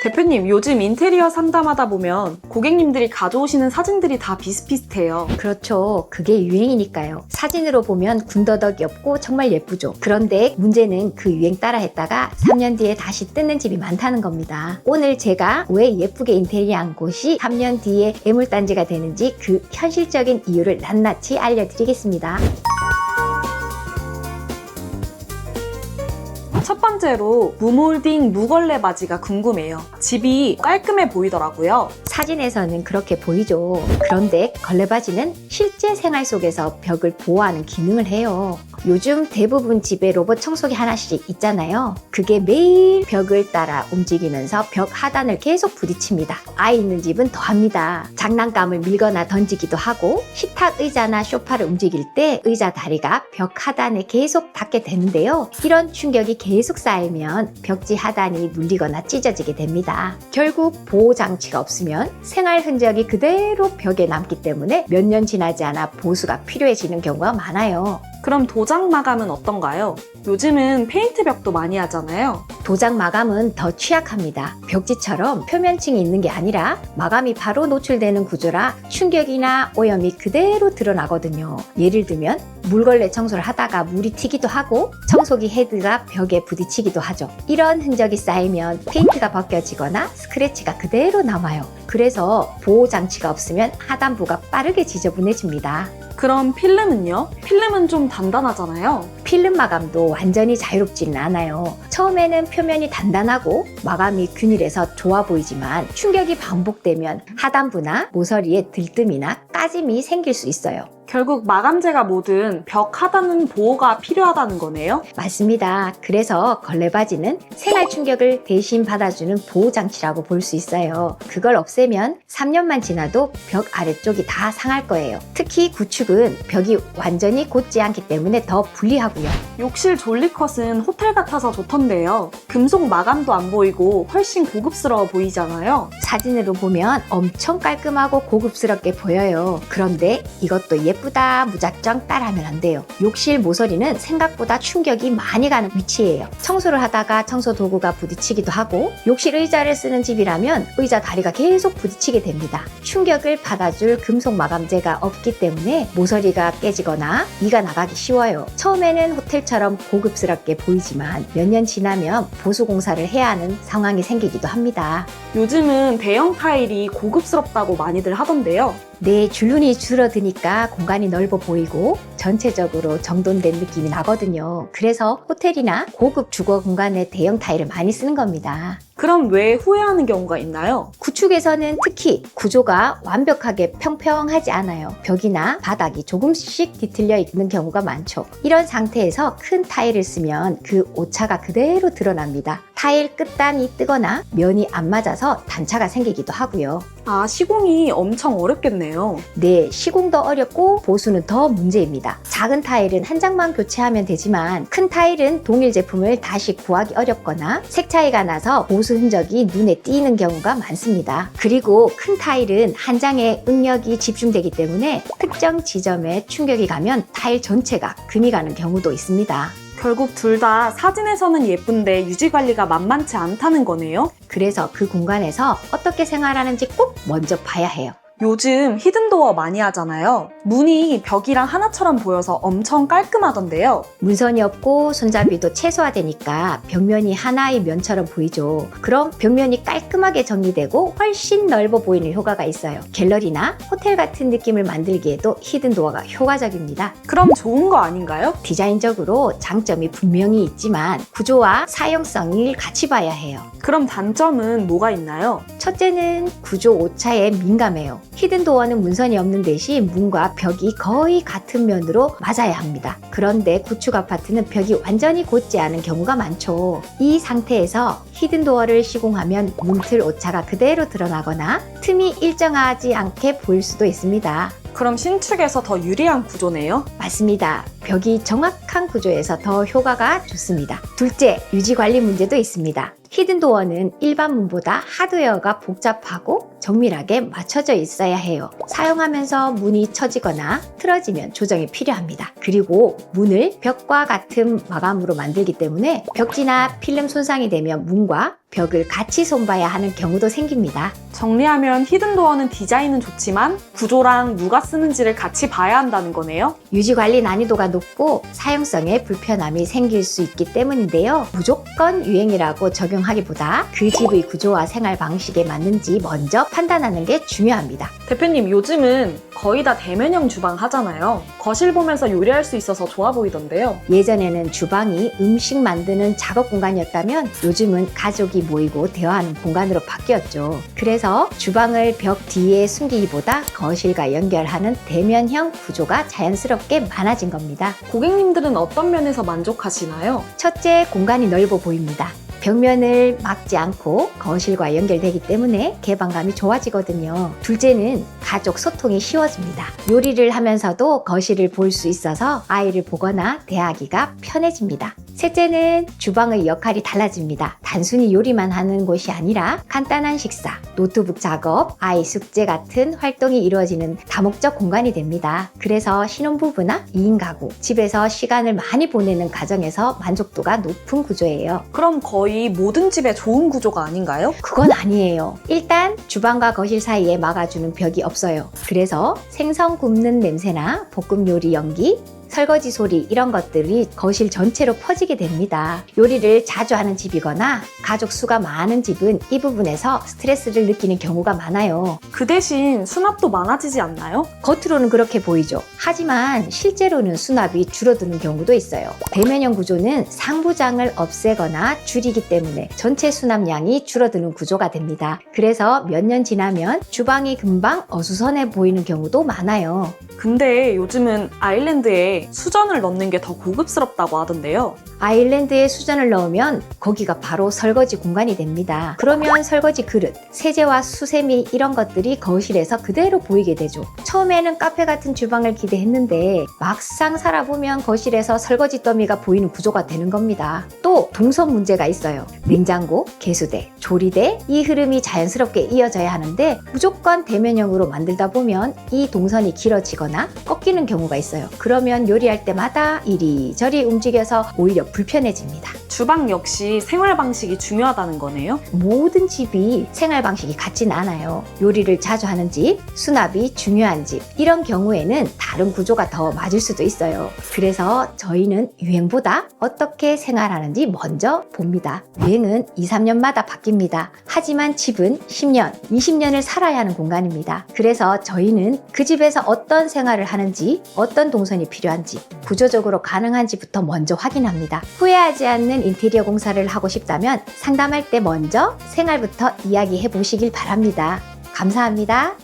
대표님, 요즘 인테리어 상담하다 보면 고객님들이 가져오시는 사진들이 다 비슷비슷해요. 그렇죠. 그게 유행이니까요. 사진으로 보면 군더더기 없고 정말 예쁘죠. 그런데 문제는 그 유행 따라 했다가 3년 뒤에 다시 뜨는 집이 많다는 겁니다. 오늘 제가 왜 예쁘게 인테리어한 곳이 3년 뒤에 매물단지가 되는지 그 현실적인 이유를 낱낱이 알려드리겠습니다. 첫 번째로 무몰딩 무걸레 바지가 궁금해요. 집이 깔끔해 보이더라고요. 사진에서는 그렇게 보이죠. 그런데 걸레바지는 실제 생활 속에서 벽을 보호하는 기능을 해요. 요즘 대부분 집에 로봇 청소기 하나씩 있잖아요. 그게 매일 벽을 따라 움직이면서 벽 하단을 계속 부딪힙니다. 아이 있는 집은 더합니다. 장난감을 밀거나 던지기도 하고 식탁 의자나 소파를 움직일 때 의자 다리가 벽 하단에 계속 닿게 되는데요. 이런 충격이 계속 쌓이면 벽지 하단이 눌리거나 찢어지게 됩니다. 결국 보호장치가 없으면 생활 흔적이 그대로 벽에 남기 때문에 몇 년 지나지 않아 보수가 필요해지는 경우가 많아요. 그럼 도장 마감은 어떤가요? 요즘은 페인트 벽도 많이 하잖아요. 도장 마감은 더 취약합니다. 벽지처럼 표면층이 있는 게 아니라 마감이 바로 노출되는 구조라 충격이나 오염이 그대로 드러나거든요. 예를 들면 물걸레 청소를 하다가 물이 튀기도 하고 청소기 헤드가 벽에 부딪히기도 하죠. 이런 흔적이 쌓이면 페인트가 벗겨지거나 스크래치가 그대로 남아요. 그래서 보호 장치가 없으면 하단부가 빠르게 지저분해집니다. 그럼 필름은요? 필름은 좀 단단하잖아요. 필름 마감도 완전히 자유롭지는 않아요. 처음에는 표면이 단단하고 마감이 균일해서 좋아 보이지만 충격이 반복되면 하단부나 모서리에 들뜸이나 까짐이 생길 수 있어요. 결국 마감재가 뭐든 벽 하단은 보호가 필요하다는 거네요? 맞습니다. 그래서 걸레바지는 생활 충격을 대신 받아주는 보호장치라고 볼 수 있어요. 그걸 없애면 3년만 지나도 벽 아래쪽이 다 상할 거예요. 특히 구축은 벽이 완전히 곧지 않기 때문에 더 불리하고요. 욕실 졸리컷은 호텔 같아서 좋던데요. 금속 마감도 안 보이고 훨씬 고급스러워 보이잖아요. 사진으로 보면 엄청 깔끔하고 고급스럽게 보여요. 그런데 이것도 예쁘다 무작정 따라하면 안 돼요. 욕실 모서리는 생각보다 충격이 많이 가는 위치예요. 청소를 하다가 청소 도구가 부딪히기도 하고 욕실 의자를 쓰는 집이라면 의자 다리가 계속 부딪히게 됩니다. 충격을 받아줄 금속 마감재가 없기 때문에 모서리가 깨지거나 이가 나가기 쉬워요. 처음에는 호텔처럼 고급스럽게 보이지만 몇 년 지나면 보수 공사를 해야 하는 상황이 생기기도 합니다. 요즘은 대형 타일이 고급스럽다고 많이들 하던데요. 네, 줄눈이 줄어드니까 공간이 넓어 보이고 전체적으로 정돈된 느낌이 나거든요. 그래서 호텔이나 고급 주거 공간에 대형 타일을 많이 쓰는 겁니다. 그럼 왜 후회하는 경우가 있나요? 구축에서는 특히 구조가 완벽하게 평평하지 않아요. 벽이나 바닥이 조금씩 뒤틀려 있는 경우가 많죠. 이런 상태에서 큰 타일을 쓰면 그 오차가 그대로 드러납니다. 타일 끝단이 뜨거나 면이 안 맞아서 단차가 생기기도 하고요. 아, 시공이 엄청 어렵겠네요. 네, 시공도 어렵고 보수는 더 문제입니다. 작은 타일은 한 장만 교체하면 되지만 큰 타일은 동일 제품을 다시 구하기 어렵거나 색 차이가 나서 보수 흔적이 눈에 띄는 경우가 많습니다. 그리고 큰 타일은 한 장에 응력이 집중되기 때문에 특정 지점에 충격이 가면 타일 전체가 금이 가는 경우도 있습니다. 결국 둘 다 사진에서는 예쁜데 유지관리가 만만치 않다는 거네요. 그래서 그 공간에서 어떻게 생활하는지 꼭 먼저 봐야 해요. 요즘 히든도어 많이 하잖아요. 문이 벽이랑 하나처럼 보여서 엄청 깔끔하던데요. 문선이 없고 손잡이도 최소화되니까 벽면이 하나의 면처럼 보이죠. 그럼 벽면이 깔끔하게 정리되고 훨씬 넓어 보이는 효과가 있어요. 갤러리나 호텔 같은 느낌을 만들기에도 히든도어가 효과적입니다. 그럼 좋은 거 아닌가요? 디자인적으로 장점이 분명히 있지만 구조와 사용성을 같이 봐야 해요. 그럼 단점은 뭐가 있나요? 첫째는 구조 오차에 민감해요. 히든도어는 문선이 없는 대신 문과 벽이 거의 같은 면으로 맞아야 합니다. 그런데 구축 아파트는 벽이 완전히 곧지 않은 경우가 많죠. 이 상태에서 히든도어를 시공하면 문틀 오차가 그대로 드러나거나 틈이 일정하지 않게 보일 수도 있습니다. 그럼 신축에서 더 유리한 구조네요? 맞습니다. 벽이 정확한 구조에서 더 효과가 좋습니다. 둘째, 유지관리 문제도 있습니다. 히든도어는 일반 문보다 하드웨어가 복잡하고 정밀하게 맞춰져 있어야 해요. 사용하면서 문이 처지거나 틀어지면 조정이 필요합니다. 그리고 문을 벽과 같은 마감으로 만들기 때문에 벽지나 필름 손상이 되면 문과 벽을 같이 손봐야 하는 경우도 생깁니다. 정리하면 히든도어는 디자인은 좋지만 구조랑 누가 쓰는지를 같이 봐야 한다는 거네요. 유지관리 난이도가 높고 사용성에 불편함이 생길 수 있기 때문인데요. 무조건 유행이라고 적용하기보다 그 집의 구조와 생활 방식에 맞는지 먼저 판단하는 게 중요합니다. 대표님, 요즘은 거의 다 대면형 주방 하잖아요. 거실 보면서 요리할 수 있어서 좋아 보이던데요. 예전에는 주방이 음식 만드는 작업 공간이었다면 요즘은 가족이 모이고 대화하는 공간으로 바뀌었죠. 그래서 주방을 벽 뒤에 숨기기보다 거실과 연결하는 대면형 구조가 자연스럽게 많아진 겁니다. 고객님들은 어떤 면에서 만족하시나요? 첫째, 공간이 넓어 보입니다. 벽면을 막지 않고 거실과 연결되기 때문에 개방감이 좋아지거든요. 둘째는 가족 소통이 쉬워집니다. 요리를 하면서도 거실을 볼 수 있어서 아이를 보거나 대하기가 편해집니다. 셋째는 주방의 역할이 달라집니다. 단순히 요리만 하는 곳이 아니라 간단한 식사, 노트북 작업, 아이 숙제 같은 활동이 이루어지는 다목적 공간이 됩니다. 그래서 신혼부부나 2인 가구, 집에서 시간을 많이 보내는 가정에서 만족도가 높은 구조예요. 그럼 거의 모든 집에 좋은 구조가 아닌가요? 그건 아니에요. 일단 주방과 거실 사이에 막아주는 벽이 없어요. 그래서 생선 굽는 냄새나 볶음 요리 연기, 설거지 소리 이런 것들이 거실 전체로 퍼지게 됩니다. 요리를 자주 하는 집이거나 가족 수가 많은 집은 이 부분에서 스트레스를 느끼는 경우가 많아요. 그 대신 수납도 많아지지 않나요? 겉으로는 그렇게 보이죠. 하지만 실제로는 수납이 줄어드는 경우도 있어요. 대면형 구조는 상부장을 없애거나 줄이기 때문에 전체 수납량이 줄어드는 구조가 됩니다. 그래서 몇 년 지나면 주방이 금방 어수선해 보이는 경우도 많아요. 근데 요즘은 아일랜드에 수전을 넣는 게 더 고급스럽다고 하던데요. 아일랜드에 수전을 넣으면 거기가 바로 설거지 공간이 됩니다. 그러면 설거지 그릇, 세제와 수세미 이런 것들이 거실에서 그대로 보이게 되죠. 처음에는 카페 같은 주방을 기대했는데 막상 살아보면 거실에서 설거지 더미가 보이는 구조가 되는 겁니다. 또 동선 문제가 있어요. 냉장고, 개수대, 조리대 이 흐름이 자연스럽게 이어져야 하는데 무조건 대면형으로 만들다 보면 이 동선이 길어지거나 꺾이는 경우가 있어요. 그러면 요리할 때마다 이리저리 움직여서 오히려 불편해집니다. 주방 역시 생활 방식이 중요하다는 거네요. 모든 집이 생활 방식이 같진 않아요. 요리를 자주 하는 집, 수납이 중요한 집 이런 경우에는 다른 구조가 더 맞을 수도 있어요. 그래서 저희는 유행보다 어떻게 생활하는지 먼저 봅니다. 유행은 2, 3년마다 바뀝니다. 하지만 집은 10년, 20년을 살아야 하는 공간입니다. 그래서 저희는 그 집에서 어떤 생활을 하는지, 어떤 동선이 필요한지, 구조적으로 가능한지부터 먼저 확인합니다. 후회하지 않는 인테리어 공사를 하고 싶다면 상담할 때 먼저 생활부터 이야기해 보시길 바랍니다. 감사합니다.